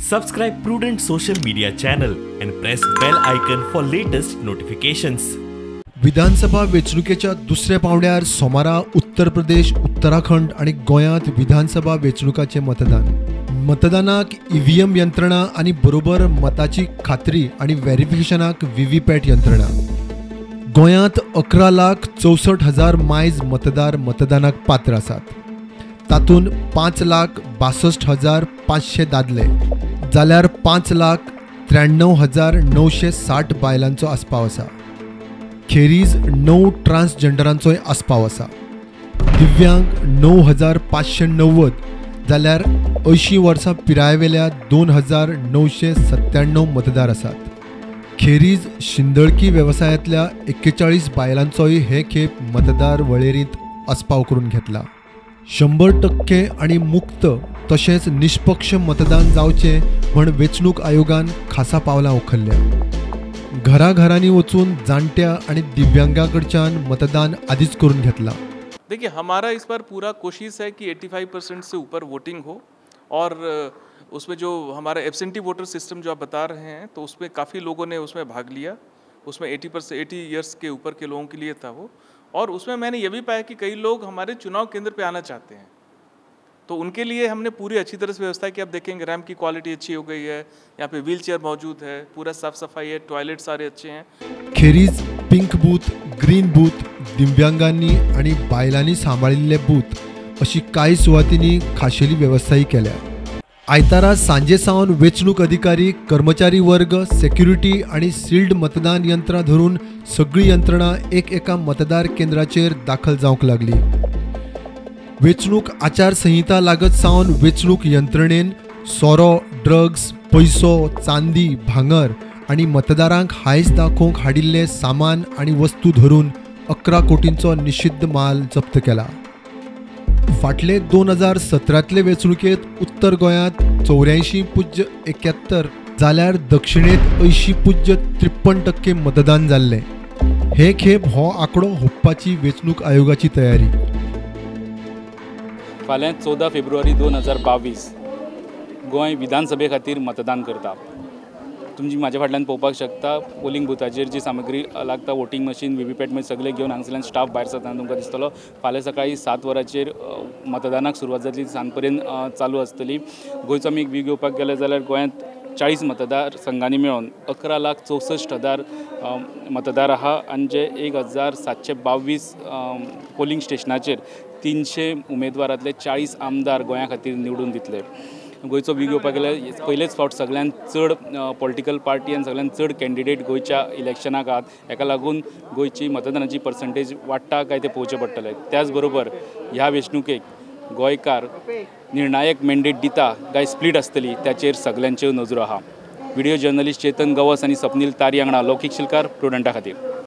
Subscribe Prudent social media channel and press bell icon for latest notifications. विधानसभा वेंचणुकेच्या दुसऱ्या पावण्यार सोमारा उत्तर प्रदेश, उत्तराखंड आणि गोंयांत विधानसभा वेंचणुकाचे मतदानाक ईव्हीएम यंत्रणा आणि बरोबर मताची खात्री आणि व्हेरिफिकेशनाक व्हीव्हीपॅट यंत्रणा. गोंयांत 11,64,000 मायज मतदार मतदानाक पात्र आसात. तातूंत 5,62,500 दादले जाल्यार 5,93,960 बायलांचो आस्पाव आसा. खेरीज 9 ट्रान्सजेंडरांचोय आस्पाव आसा. दिव्यांग 9,590 जाल्यार 80 वर्सां पिरायेवेल्या 2,997 मतदार आसात. खेरीज शिंदळकी वेवसायांतल्या 41 बायलांचोय हे खेप मतदार वळेरींत आस्पाव करून घेतला. 100% आणि मुक्त तशेंच निष्पक्ष मतदान जावचें म्हण वेंचणूक आयोगान खासा पावलां उखल्ल्या. घराघरांनी वचून जाणट्या आणि दिव्यांगांकडच्यान मतदान आदीच करून घेतला. देखिए, हमारा इस बार पूरा कोशिश है कि 85% से ऊपर वोटिंग हो और उसमें जो हमारा एब्सेंटी वोटर सिस्टम जो आप बता रहे हैं तो उसमें काफ़ी लोगों ने उसमें भाग लिया. उसमें 80 ईयर्स के ऊपर के लोगों के लिए था वो. और उसमें मैंने ये भी पाया कि कई लोग हमारे चुनाव केंद्र पे आना चाहते हैं, तो उनके लिए हमने पूरी अच्छी तरह से व्यवस्था की. आप देखेंगे रैम्प की क्वालिटी अच्छी हो गई है, यहाँ पे व्हील चेयर मौजूद है, पूरा साफ सफाई है, टॉयलेट सारे अच्छे हैं. खेरीज पिंक बूथ, ग्रीन बूथ, दिव्यांगांनी आणि बायलांनी सांबाळिल्ले बूथ अशी कांय सुवातींनी खाशेली वेवस्थाय केल्या. आयतारा सांजे सावन वेंचणूक अधिकारी, कर्मचारी वर्ग, सेक्युरिटी आणि सील्ड मतदान यंत्रां धरून सगळी यंत्रणा एका मतदार केंद्राचेर दाखल जावंक लागली. वेंचणूक आचारसंहिता लागत सावन वेंचणूक यंत्रणेन सोरो, ड्रग्स, पैसो, चांदी, भांगर आणि मतदारांक हायस दाखोवंक हाडिल्ले सामान आणि वस्तू धरून 11 कोटींचो निषिद्ध माल जप्त केला. फाटले 2017तले वेंचणुकेत उत्तर गोंयांत 84.71 जाल्यार दक्षिणेत 80.53% मतदान जाल्ले. हे खेप हो आंकडो हुप्पाची वेंचणूक आयोगाची तयारी. फाल्यां 14 फेब्रुवारी 2022 गोंय विधानसभे खातीर मतदान करता. तुमची म्हाज्या फाटल्यान पळोवपाक शकता पोलिंग बुथाचेर जी सामग्री लागता, वोटींग मशीन, व्हीव्हीपॅट मशीन सगळे घेवन हांगासरल्यान स्टाफ भायर सरतना तुमकां दिसतलो. फाल्यां सकाळीं 7 वरांचेर मतदानाक सुरवात जातली, सांज पर्यंत चालू आसतली. गोंयचो आमी एक व्यू घेवपाक गेले जाल्यार गोंयांत 40 मतदार संघांनी मेळोन 11,64,000 मतदार आहा आनी जे 1,722 पोलिंग स्टेशनाचेर 300 उमेदवारांतले 40 आमदार गोंया खातीर निवडून दितले. गोंयचो व्यू घेवपाक गेल्यार पयलेच फावट सगळ्यांत चड पॉलिटिकल पार्टी आनी सगळ्यांत चड कॅन्डिडेट गोंयच्या इलेक्शनाक आहात. हेका लागून गोंयची मतदानाची पर्संटेज वाडटा काय ते पळोवचें पडटलें. त्याच बरोबर ह्या वेंचणुकेक गोंयकार निर्णायक मॅन्डेट दिता काय स्प्लीट आसतली त्याचेर सगळ्यांच्यो नजरो आहा. व्हिडिओ जर्नलिस्ट चेतन गवस आनी स्वप्नील तारी वांगडा लौकीक शिलकार, प्रुडंटा खातीर.